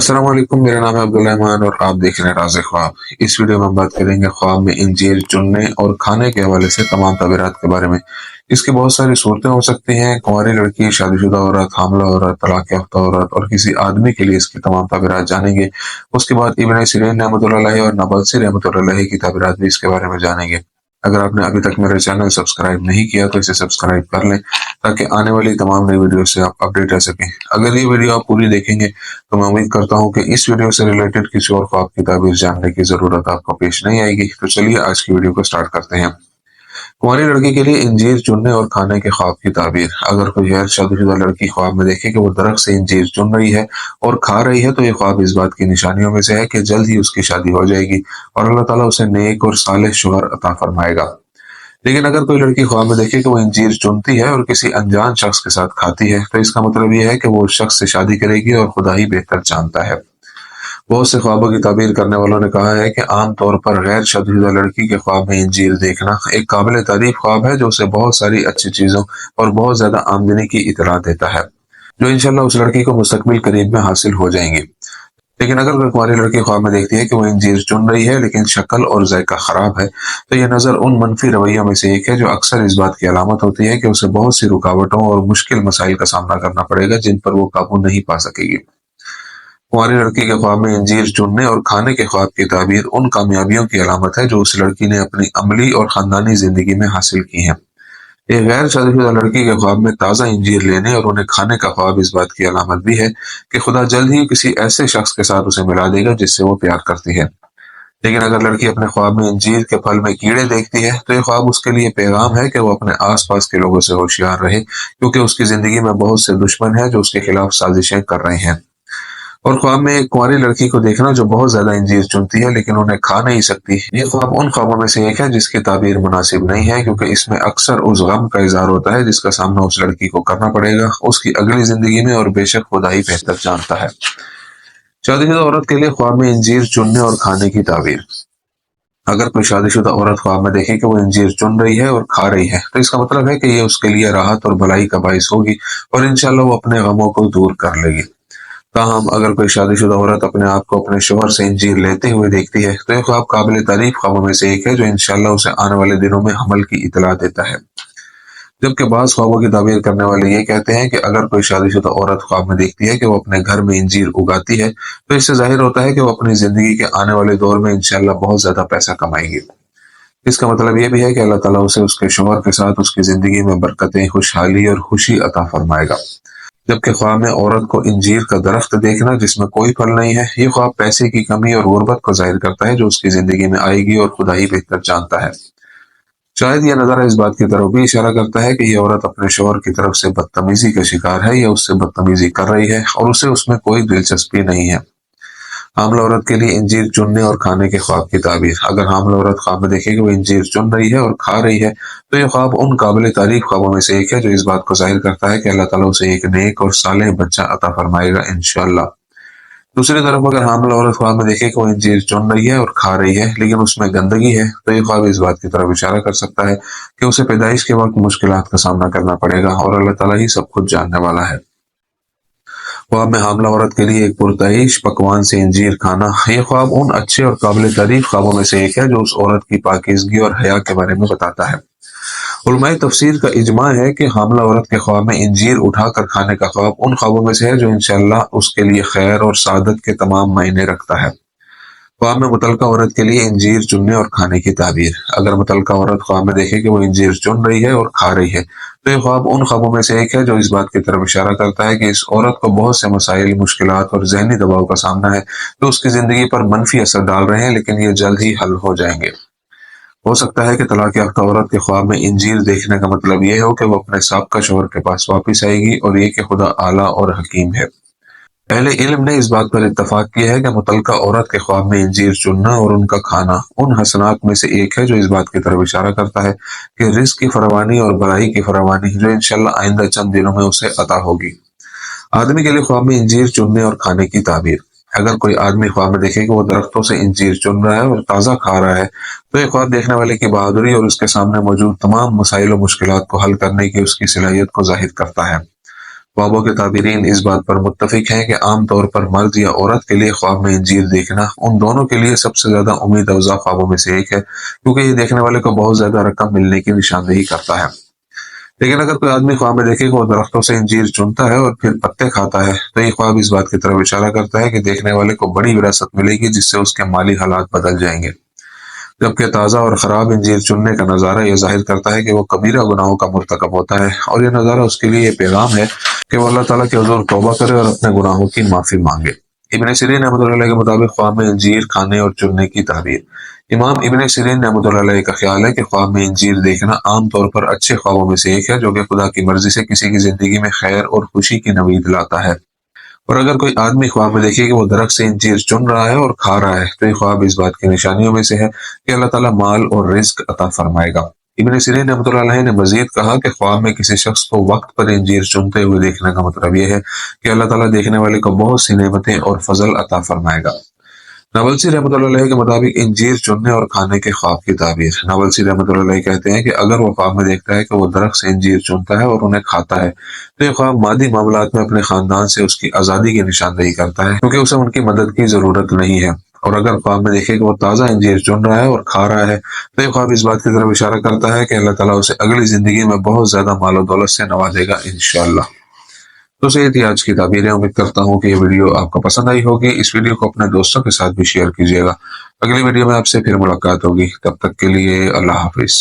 अस्सलाम वालेकुम। मेरा नाम है अब्दुल रहमान और आप देख रहे हैं राज़ ख्वाब। इस वीडियो में हम बात करेंगे ख्वाब में इंजीर चुनने और खाने के हवाले से तमाम तबीरात के बारे में। इसकी बहुत सारी सूरतें हो सकती हैं। कुंवारी लड़की, शादीशुदा औरत, हामला औरत, तलाक याफ्ता औरत और किसी आदमी के लिए इसकी तमाम तबीरात जानेंगे। उसके बाद इब्न सिरीन रहमतुल्लाह अलैहि और नबलसी रहमतुल्लाह अलैहि की तबीरात भी इसके बारे में जानेंगे। अगर आपने अभी तक मेरा चैनल सब्सक्राइब नहीं किया तो इसे सब्सक्राइब कर लें ताकि आने वाली तमाम नई वीडियो से आप अपडेट रह सकें। अगर ये वीडियो आप पूरी देखेंगे तो मैं उम्मीद करता हूँ कि इस वीडियो से रिलेटेड किसी और ख्वाब की ताबीर जानने की जरूरत आपको पेश नहीं आएगी। तो चलिए आज की वीडियो को स्टार्ट करते हैं। कुंवारी लड़की के लिए इंजीर चुनने और खाने के ख्वाब की ताबीर। अगर कोई गैर शादीशुदा लड़की ख्वाब में देखे कि वो दरख्त से इंजीर चुन रही है और खा रही है तो ये ख्वाब इस बात की निशानियों में से है कि जल्द ही उसकी शादी हो जाएगी और अल्लाह ताला उसे नेक और सालेह शौहर अता फरमाएगा। लेकिन अगर कोई लड़की ख्वाब में देखे कि वो इंजीर चुनती है और किसी अनजान शख्स के साथ खाती है तो इसका मतलब ये है कि वो उस शख्स से शादी करेगी और खुदा ही बेहतर जानता है। बहुत से ख्वाबों की ताबीर करने वालों ने कहा है कि आम तौर पर गैर शादीशुदा लड़की के ख्वाब में इंजीर देखना एक काबिल तारीफ ख्वाब है जो उसे बहुत सारी अच्छी चीजों और बहुत ज्यादा आमदनी की इतला देता है जो इंशाल्लाह उस लड़की को मुस्तकबिल करीब में हासिल हो जाएंगी। लेकिन अगर कोई कुंवारी लड़की ख्वाब में देखती है कि वो इंजीर चुन रही है लेकिन शक्ल और जायका खराब है तो यह नजर उन मनफी रवैयों में से एक है जो अक्सर इस बात की अलामत होती है कि उसे बहुत सी रुकावटों और मुश्किल मसाइल का सामना करना पड़ेगा जिन पर वो काबू नहीं पा सकेगी। कुंवारी लड़की के ख्वाब में इंजीर चुनने और खाने के ख्वाब की ताबीर उन कामयाबियों की अलामत है जो उस लड़की ने अपनी अमली और खानदानी जिंदगी में हासिल की हैं। एक गैर शादीशुदा लड़की के ख्वाब में ताज़ा इंजीर लेने और उन्हें खाने का ख्वाब इस बात की अलामत भी है कि खुदा जल्द ही किसी ऐसे शख्स के साथ उसे मिला देगा जिससे वो प्यार करती है। लेकिन अगर लड़की अपने ख्वाब में इंजीर के फल में कीड़े देखती है तो ये ख्वाब उसके लिए पैगाम है कि वो अपने आसपास के लोगों से होशियार रहे क्योंकि उसकी जिंदगी में बहुत से दुश्मन हैं जो उसके खिलाफ साजिशें कर रहे हैं। और ख्वाब में एक कुंवारी लड़की को देखना जो बहुत ज्यादा इंजीर चुनती है लेकिन उन्हें खा नहीं सकती, ये ख्वाब उन ख्वाबों में से एक है जिसकी ताबीर मुनासिब नहीं है क्योंकि इसमें अक्सर उस गम का इजहार होता है जिसका सामना उस लड़की को करना पड़ेगा उसकी अगली जिंदगी में और बेशक खुदा ही बेहतर जानता है। शादीशुदा औरत के लिए ख्वाब में इंजीर चुनने और खाने की ताबीर। अगर कोई शादीशुदा औरत ख्वाब में देखे कि वो इंजीर चुन रही है और खा रही है तो इसका मतलब है कि ये उसके लिए राहत और भलाई का बाइस होगी और इंशाल्लाह वो अपने गमों को दूर कर लेगी। ताहम अगर कोई शादीशुदा औरत अपने आप को अपने शोहर से इंजीर लेते हुए देखती है तो यह ख्वाब काबिल तारीफ ख्वाबों में से एक है जो इंशाल्लाह उसे आने वाले दिनों में हमल की इतला देता है। जबकि बाज़ ख्वाबों की ताबीर करने वाले ये कहते हैं कि अगर कोई शादीशुदा औरत ख्वाब में देखती है कि वो अपने घर में इंजीर उगाती है तो इससे जाहिर होता है कि वो अपनी जिंदगी के आने वाले दौर में इंशाल्लाह बहुत ज्यादा पैसा कमाएगी। इसका मतलब यह भी है कि अल्लाह ताला उसे उसके शोहर के साथ उसकी जिंदगी में बरकतें, खुशहाली और खुशी अता फरमाएगा। जबकि ख्वाब में औरत को इंजीर का दरख्त देखना जिसमें कोई फल नहीं है, ये ख्वाब पैसे की कमी और गुर्बत को जाहिर करता है जो उसकी जिंदगी में आएगी और खुदा ही बेहतर जानता है। शायद यह नजारा इस बात की तरफ भी इशारा करता है कि यह औरत अपने शोहर की तरफ से बदतमीजी का शिकार है या उससे बदतमीजी कर रही है और उसे उसमें कोई दिलचस्पी नहीं है। हामला औरत के लिए इंजीर चुनने और खाने के ख्वाब की ताबीर। अगर हामला औरत ख्वाब में देखे कि वो इंजीर चुन रही है और खा रही है तो यह ख्वाब उन काबिल तारीफ ख्वाबों में से एक है जो इस बात को जाहिर करता है कि अल्लाह ताला उसे एक नेक और सालेह बच्चा अता फरमाएगा इंशाल्लाह। दूसरी तरफ अगर हामला औरत ख्वाब में देखे कि वो इंजीर चुन रही है और खा रही है लेकिन उसमें गंदगी है तो यह ख्वाब इस बात की तरफ इशारा कर सकता है कि उसे पैदाइश के वक्त मुश्किलात का सामना करना पड़ेगा और अल्लाह ताला ही सब कुछ जानने वाला है। ख्वाब में हामला औरत के लिए एक पुरतईश पकवान से इंजीर खाना, यह ख्वाब उन अच्छे और काबिल तारीफ ख्वाबों में से एक है जो उस औरत की पाकीज़गी और हया के बारे में बताता है। उलमाए तफसीर का इजमा है कि हामला औरत के ख्वाब में इंजीर उठाकर खाने का ख्वाब उन ख्वाबों में से है जो इंशाल्लाह उसके लिए खैर और सादत के तमाम मायने रखता है। ख्वाब में मुतलका औरत के लिए इंजीर चुनने और खाने की ताबीर। अगर मुतलका औरत ख्वाब में देखे कि वो इंजीर चुन रही है और खा रही है तो यह ख्वाब उन ख्वाबों में से एक है जो इस बात की तरफ इशारा करता है कि इस औरत को बहुत से मसाइल, मुश्किलात और जहनी दबाव का सामना है जो उसकी जिंदगी पर मनफी असर डाल रहे हैं लेकिन ये जल्द ही हल हो जाएंगे। हो सकता है कि तलाक याफ्ता औरत के ख्वाब में इंजीर देखने का मतलब यह हो कि वो अपने साबका शोहर के पास वापस आएगी और ये कि खुदा आला और हकीम है। अहले इल्म ने इस बात पर इत्तफाक किया है कि मुतलका औरत के ख्वाब में इंजीर चुनना और उनका खाना उन हसनात में से एक है जो इस बात की तरफ इशारा करता है कि रिस्क की फरावानी और भलाई की फरावानी जो इंशाल्लाह आइंदा चंद दिनों में उसे अता होगी। आदमी के लिए ख्वाब में इंजीर चुनने और खाने की ताबीर। अगर कोई आदमी ख्वाब में देखे कि वो दरख्तों से इंजीर चुन रहा है और ताज़ा खा रहा है तो ये ख्वाब देखने वाले की बहादुरी और उसके सामने मौजूद तमाम मसाइल और मुश्किलात को हल करने की उसकी सलाहियत को जाहिर करता है। ख्वाबों के ताबीरीन इस बात पर मुत्तफिक हैं कि आम तौर पर मर्द या औरत के लिए ख्वाब में इंजीर देखना उन दोनों के लिए सबसे ज्यादा उम्मीद अफजा ख्वाबों में से एक है, क्योंकि ये देखने वाले को बहुत ज्यादा रकम मिलने की निशानदेही करता है। लेकिन अगर कोई आदमी ख्वाब में देखे कि वो दरख्तों से इंजीर चुनता है और फिर पत्ते खाता है, तो ये ख्वाब इस बात की तरफ इशारा करता है कि देखने वाले को बड़ी विरासत मिलेगी जिससे उसके माली हालात बदल जाएंगे। जबकि ताज़ा और ख़राब इंजीर चुनने का नज़ारा यह ज़ाहिर करता है कि वो कबीरा गुनाहों का मुर्तकब होता है, और यह नज़ारा उसके लिए ये पैगाम है कि वो अल्लाह ताला के हुज़ूर तौबा करे और अपने गुनाहों की माफ़ी मांगे। इब्न सीरीन रहमतुल्लाह अलैह के मुताबिक ख्वाब में इंजीर खाने और चुनने की ताबीर। इमाम इब्न सीरीन रहमतुल्लाह अलैह का ख्याल है कि ख्वाब में इंजीर देखना आम तौर पर अच्छे ख्वाबों में से एक है, जो कि खुदा की मर्जी से किसी की जिंदगी में खैर और खुशी की नवीद लाता है। और अगर कोई आदमी ख्वाब में देखे कि वो दरख्त से इंजीर चुन रहा है और खा रहा है, तो ये ख्वाब इस बात की निशानियों में से है कि अल्लाह ताला माल और रिस्क अता फरमाएगा। इब्न सीरीन रहमतुल्लाह अलैह ने मजीद कहा कि ख्वाब में किसी शख्स को वक्त पर इंजीर चुनते हुए देखने का मतलब यह है कि अल्लाह ताला देखने वाले को बहुत सी नेमतें और फजल अता फरमाएगा। नवलसी रहमतुल्लाह अलैह के मुताबिक इंजीर चुनने और खाने के ख्वाब की ताबीर। नवलसी रहमतुल्लाह अलैह कहते हैं कि अगर वो ख्वाब में देखता है कि वो दरख्त से इंजीर चुनता है और उन्हें खाता है, तो ये ख्वाब मादी मामलात में अपने खानदान से उसकी आज़ादी की निशानदेही करता है, क्योंकि उसे उनकी मदद की ज़रूरत नहीं है। और अगर ख्वाब में देखे कि वो ताज़ा इंजीर चुन रहा है और खा रहा है, तो ये ख्वाब इस बात की तरफ इशारा करता है कि अल्लाह ताला उसे अगली ज़िंदगी में बहुत ज़्यादा माल और दौलत से नवाजेगा इंशाअल्लाह। तो सही थी आज की ताबीरें। उम्मीद करता हूँ कि ये वीडियो आपको पसंद आई होगी। इस वीडियो को अपने दोस्तों के साथ भी शेयर कीजिएगा। अगली वीडियो में आपसे फिर मुलाकात होगी, तब तक के लिए अल्लाह हाफिज।